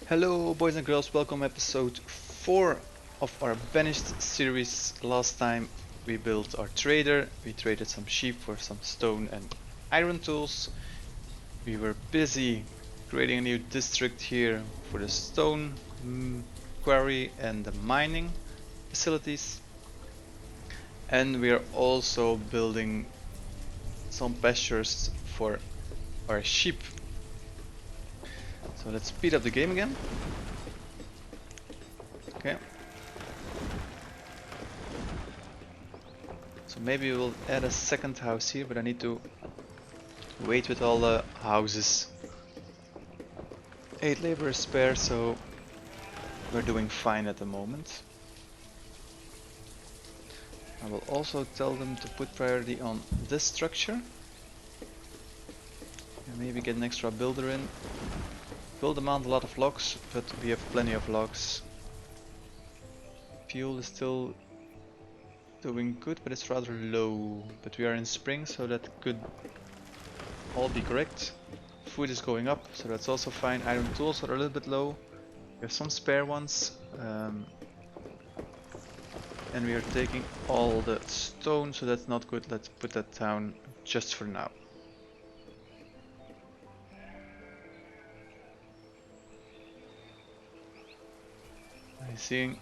Hello boys and girls, welcome episode 4 of our Banished series. Last time we built our trader, we traded some sheep for some stone and iron tools. We were busy creating a new district here for the stone quarry and the mining facilities. And we are also building some pastures for our sheep. So let's speed up the game again. Okay. So maybe we'll add a second house here, but I need to wait with all the houses. 8 laborers spare, so we're doing fine at the moment. I will also tell them to put priority on this structure. And maybe get an extra builder in. Will demand a lot of logs, but we have plenty of logs. Fuel is still doing good, but it's rather low. But we are in spring, so that could all be correct. Food is going up, so that's also fine. Iron tools are a little bit low. We have some spare ones. And we are taking all the stone, so that's not good. Let's put that down just for now. I'm seeing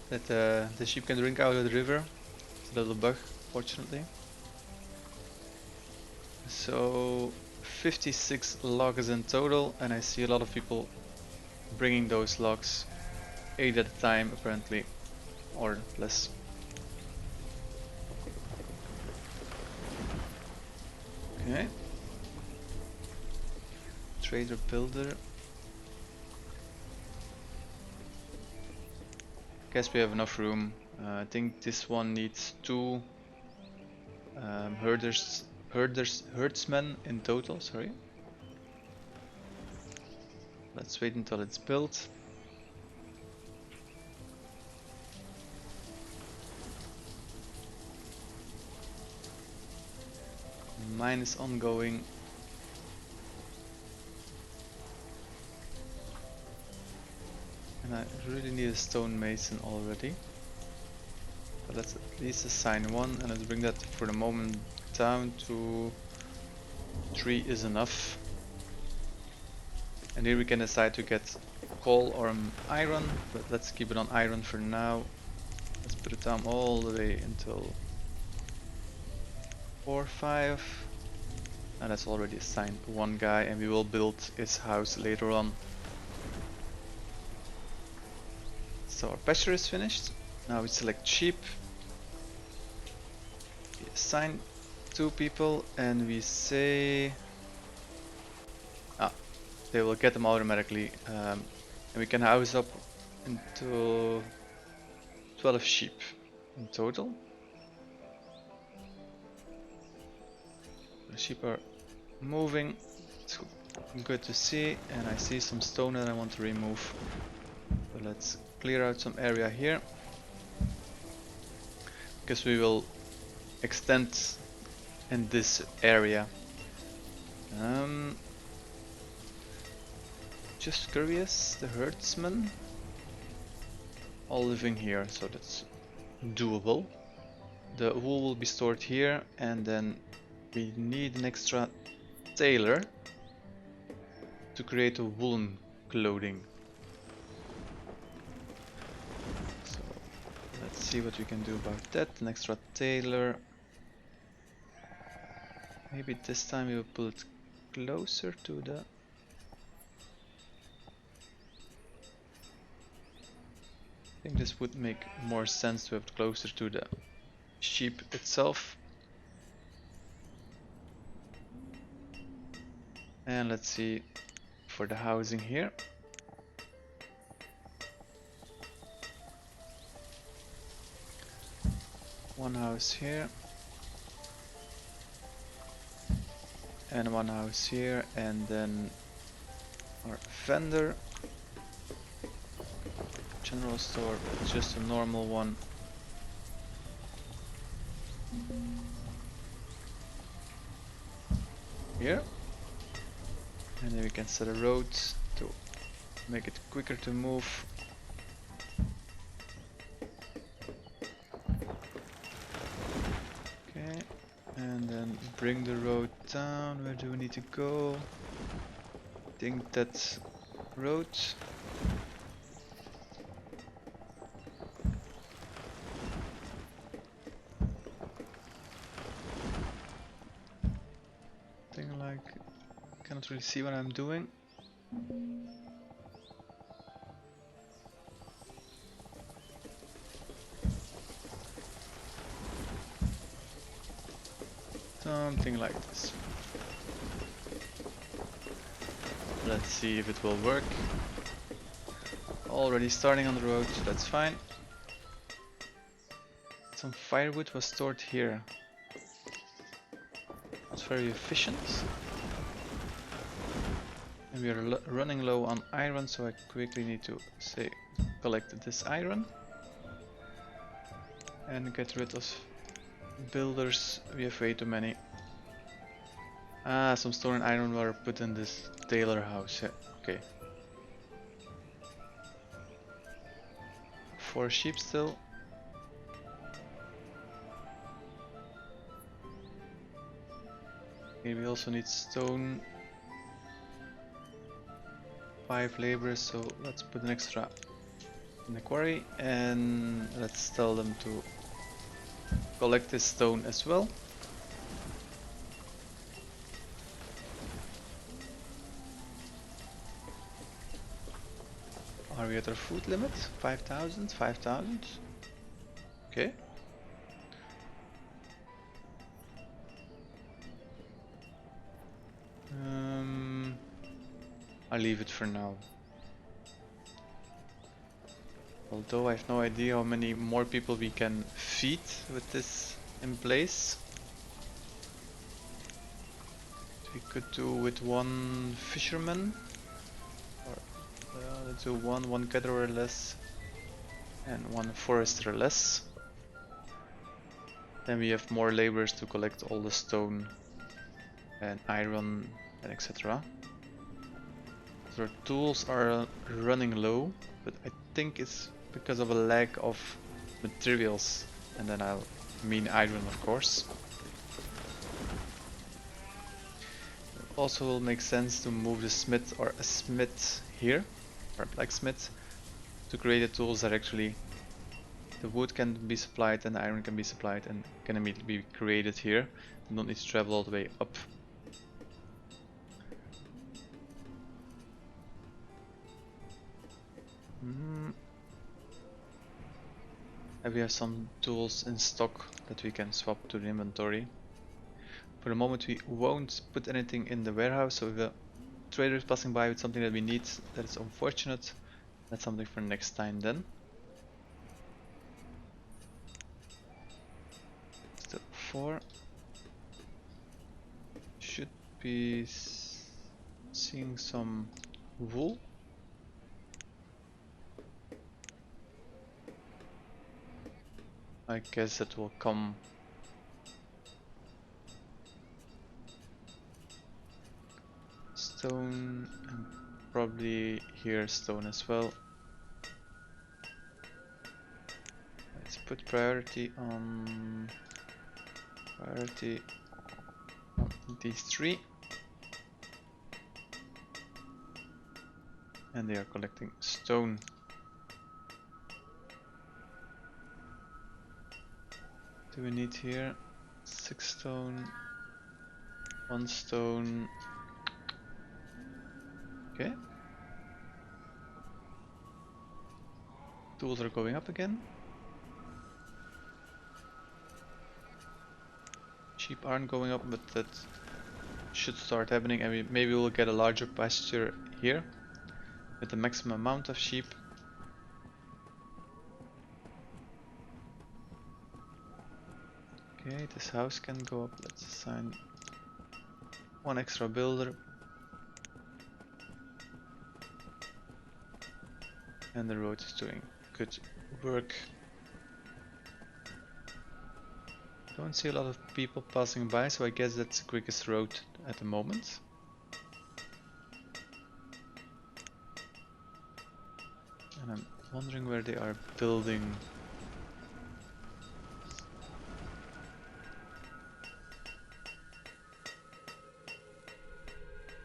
that the sheep can drink out of the river. It's a little bug, fortunately. So 56 logs in total, and I see a lot of people bringing those logs 8 at a time apparently, or less. Okay. Trader builder. Guess we have enough room. I think this one needs 2 herdsmen in total, sorry. Let's wait until it's built. Mine is ongoing. And I really need a stonemason already. But let's at least assign 1, and let's bring that for the moment down to 3 is enough. And here we can decide to get coal or iron, but let's keep it on iron for now. Let's put it down all the way until 4, 5. And that's already assigned 1 guy, and we will build his house later on. So our pasture is finished. Now we select sheep. We assign 2 people and we say they will get them automatically, and we can house up into 12 sheep in total. The sheep are moving. It's good to see, and I see some stone that I want to remove. So let's clear out some area here, because we will extend in this area. Just curious, the herdsmen all living here, so that's doable. The wool will be stored here, and then we need an extra tailor to create a woolen clothing. So let's see what we can do about that. An extra tailor. Maybe this time we will pull it closer to the... I think this would make more sense to have it closer to the sheep itself. And let's see for the housing here. One house here. And one house here, and then our vendor. General store, but just a normal one. Here. And then we can set a road to make it quicker to move. Okay, and then bring the road down. Where do we need to go? I think that's road. Thing like, cannot really see what I'm doing. Something like this. Let's see if it will work. Already starting on the road, that's fine. Some firewood was stored here. It's very efficient. And we are running low on iron, so I quickly need to collect this iron. And get rid of builders. We have way too many. Ah, some stone and iron were put in this tailor house. Yeah, okay. 4 sheep still. Okay, we also need stone. 5 laborers, so let's put an extra in the quarry and let's tell them to collect this stone as well. Are we at our food limit? 5,000? 5,000? Okay. I'll leave it for now. Although I have no idea how many more people we can feed with this in place. We could do with 1 fisherman. Or let's do one gatherer less and 1 forester less. Then we have more laborers to collect all the stone and iron and etc. So our tools are running low, but I think it's because of a lack of materials, and then I'll mean iron, of course. It also will make sense to move the smith or a smith here, or a blacksmith, to create the tools that actually the wood can be supplied and the iron can be supplied and can immediately be created here. You don't need to travel all the way up. And we have some tools in stock that we can swap to the inventory. For the moment we won't put anything in the warehouse, so if a trader is passing by with something that we need, that is unfortunate. That's something for next time then. Still 4. Should be seeing some wool. I guess that will come. Stone, and probably here stone as well. Let's put priority on these 3. And they are collecting stone. Do we need here 6 stone, 1 stone? Okay. Tools are going up again. Sheep aren't going up, but that should start happening, and maybe we'll get a larger pasture here with the maximum amount of sheep. Okay, this house can go up. Let's assign 1 extra builder. And the road is doing good work. Don't see a lot of people passing by, so I guess that's the quickest road at the moment. And I'm wondering where they are building.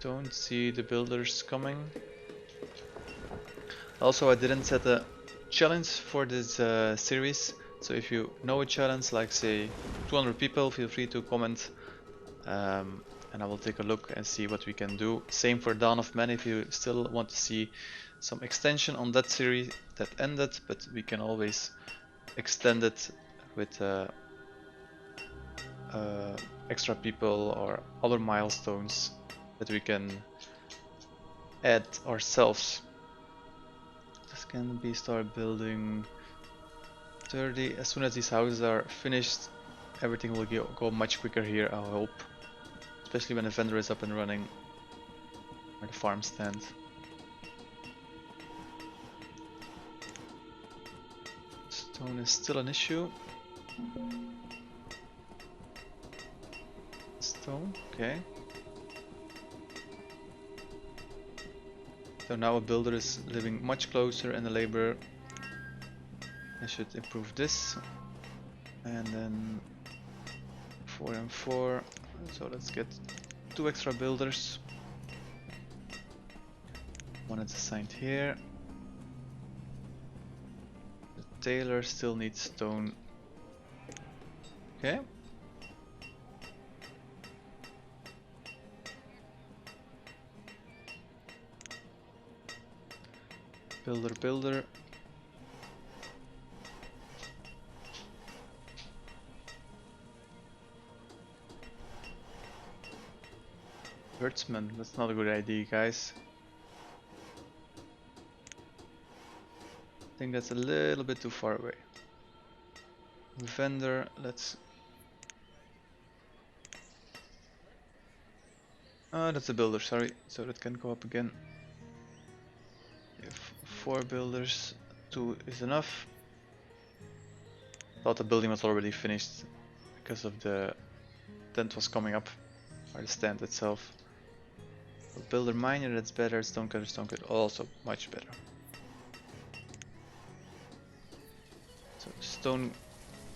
Don't see the builders coming. Also, I didn't set a challenge for this series, so if you know a challenge, like say 200 people, feel free to comment, and I will take a look and see what we can do. Same for Dawn of Men, if you still want to see some extension on that series that ended, but we can always extend it with extra people or other milestones that we can add ourselves. This can be start building 30. As soon as these houses are finished, everything will go much quicker here, I hope. Especially when the vendor is up and running, or the farm stand. Stone is still an issue. Stone, okay. So now a builder is living much closer and a laborer. I should improve this. And then 4 and 4. So let's get 2 extra builders. One is assigned here. The tailor still needs stone. Okay. Builder. Herdsman, that's not a good idea, guys. I think that's a little bit too far away. Vendor, let's... that's a builder, sorry. So that can go up again. If 4 builders, 2 is enough. Thought the building was already finished because of the tent was coming up, or the stand itself. So builder miner, that's better. Stonecutter, also much better. So stone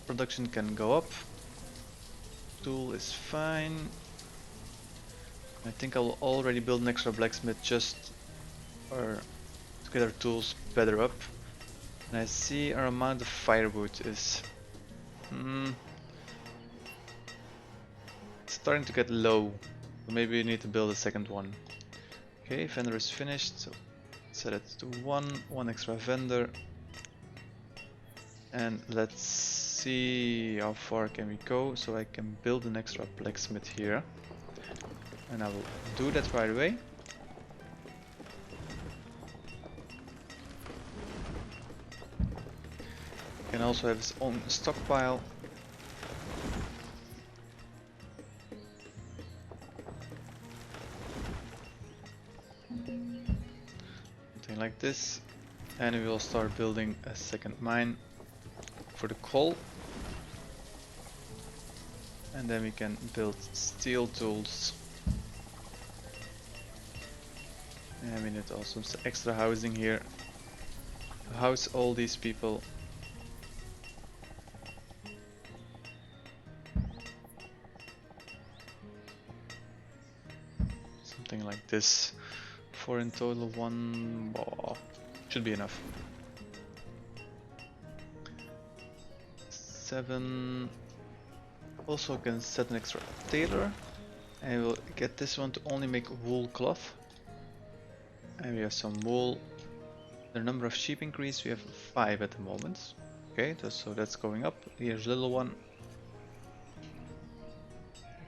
production can go up. Tool is fine. I think I'll already build an extra blacksmith just to get our tools better up. And I see our amount of firewood is starting to get low. So maybe we need to build a second one. Okay, vendor is finished. So set it to 1 extra vendor. And let's see how far can we go. So I can build an extra blacksmith here. And I will do that right away. Can also have his own stockpile. Something like this. And we will start building a second mine for the coal. And then we can build steel tools. And we need also some extra housing here to house all these people. Something like this. 4 in total, 1 should be enough. 7. Also can set an extra tailor. And we'll get this one to only make wool cloth. And we have some wool. The number of sheep increase, we have 5 at the moment. Okay, so that's going up. Here's a little one.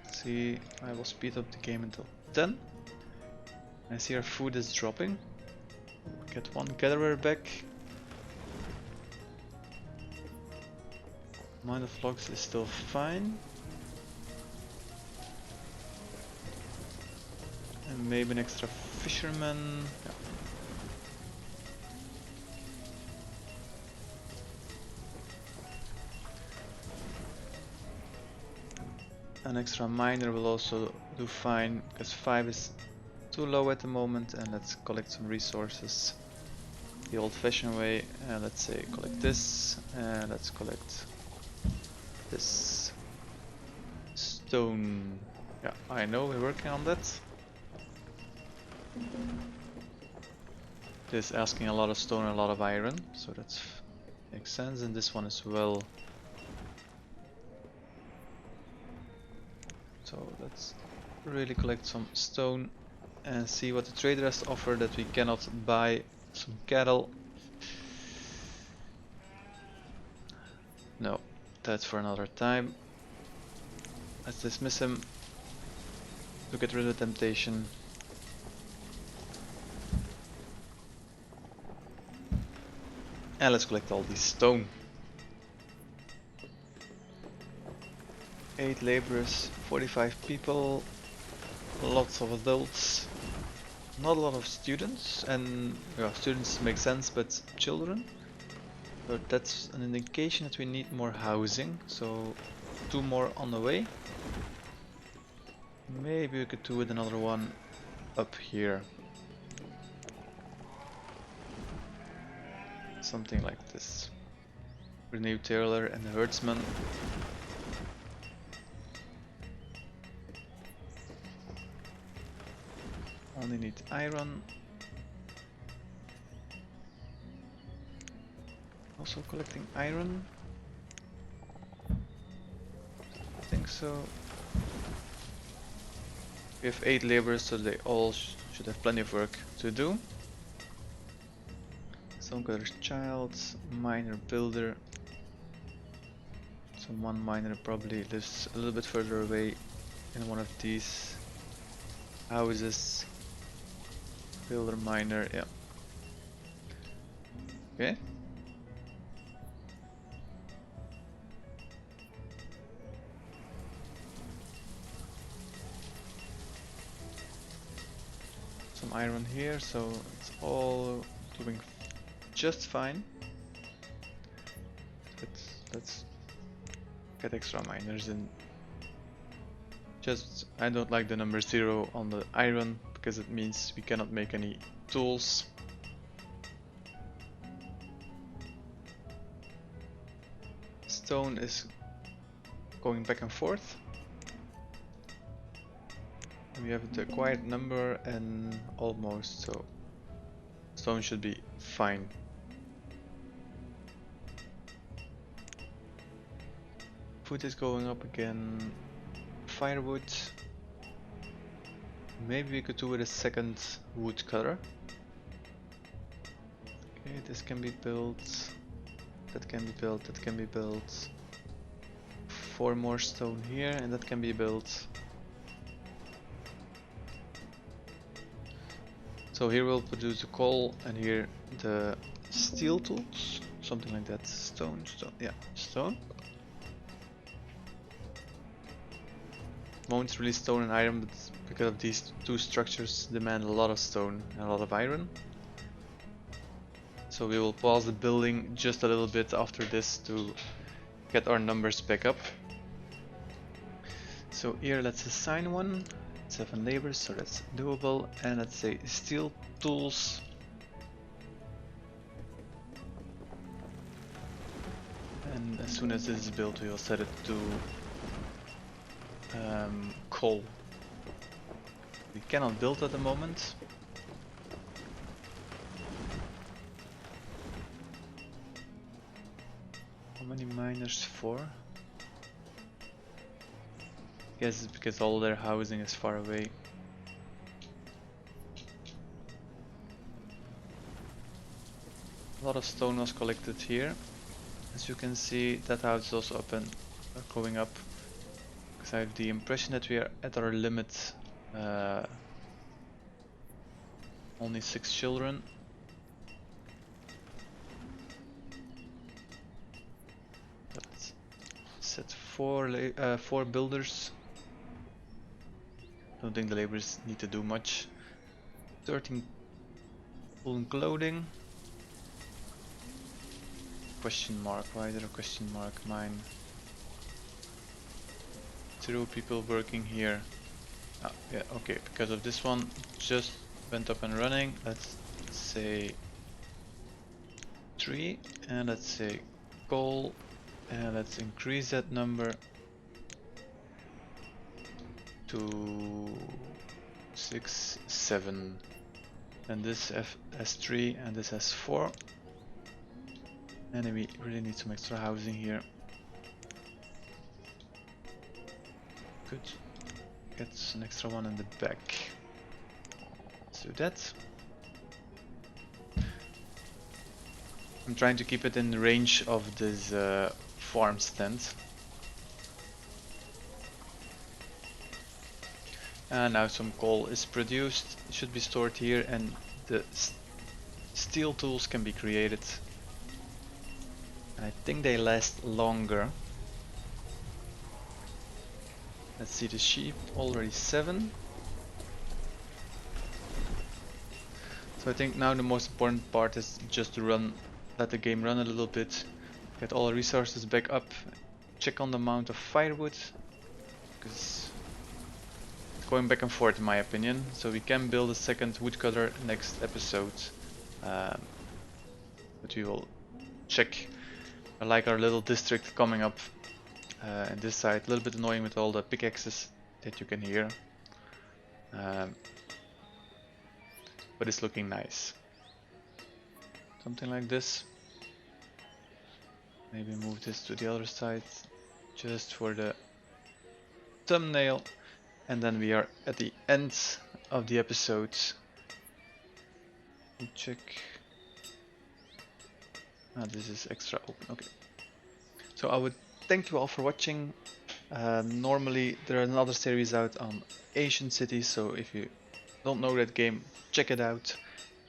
Let's see, I will speed up the game until 10. I see our food is dropping. Get 1 gatherer back. Amount of logs is still fine. And maybe an extra fisherman. Yeah. An extra miner will also do fine, because 5 is too low at the moment, and let's collect some resources. the old-fashioned way. Let's say collect this, and let's collect this stone. Yeah, I know we're working on that. This is asking a lot of stone and a lot of iron, so that makes sense. And this one as well. So let's really collect some stone and see what the trader has to offer that we cannot buy. Some cattle. No, that's for another time. Let's dismiss him to get rid of temptation. And let's collect all these stone. 8 laborers, 45 people, lots of adults, not a lot of students, and yeah, students make sense, but children. But that's an indication that we need more housing, so 2 more on the way. Maybe we could do with another one up here. Something like this. Renew Tailor and the herdsman. Only need iron. Also collecting iron. I think so. We have 8 laborers, so they all should have plenty of work to do. Stonecutter's child, miner builder. So one miner probably lives a little bit further away in one of these houses. Builder, miner, yeah. Okay. Some iron here, so it's all doing just fine. Let's get extra miners in. Just, I don't like the number 0 on the iron because it means we cannot make any tools. Stone is going back and forth. We have the acquired number and almost, so stone should be fine. Food is going up again. Firewood. Maybe we could do with a second wood cutter. Okay, this can be built. That can be built. That can be built. 4 more stone here, and that can be built. So here we'll produce the coal, and here the steel tools, something like that. Stone, yeah, stone. Moment really stone and iron, but because of these 2 structures demand a lot of stone and a lot of iron. So we will pause the building just a little bit after this to get our numbers back up. So here let's assign one. 7 laborers, so that's doable. And let's say steel tools. And as soon as this is built, we will set it to coal. We cannot build at the moment. How many miners? 4? Guess it's because all their housing is far away. A lot of stone was collected here. As you can see, that house is also up and going up. Because I have the impression that we are at our limit. Only 6 children. Let's set 4 builders. Don't think the laborers need to do much. 13 wool and clothing. Question mark, why is there a question mark? Mine. 0 people working here. Ah, yeah, okay, because of this one just went up and running. Let's say 3, and let's say coal, and let's increase that number to 6, 7, and this has 3 and this has 4, and then we really need some extra housing here. Could get an extra one in the back. Let's do that. I'm trying to keep it in the range of this farm stand. And now some coal is produced, it should be stored here, and the steel tools can be created. And I think they last longer. Let's see, the sheep, already 7. So I think now the most important part is just to let the game run a little bit, get all the resources back up, check on the amount of firewood, because it's going back and forth in my opinion. So we can build a second woodcutter next episode, but we will check. I like our little district coming up in this side, a little bit annoying with all the pickaxes that you can hear, but it's looking nice. Something like this. Maybe move this to the other side just for the thumbnail, and then we are at the end of the episode. Let me check. This is extra open. Okay. So I would thank you all for watching. Normally there are another series out on Asian cities, so if you don't know that game, check it out.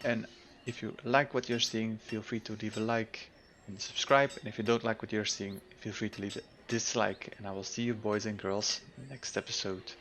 And if you like what you're seeing, feel free to leave a like and subscribe. And if you don't like what you're seeing, feel free to leave a dislike. And I will see you boys and girls next episode.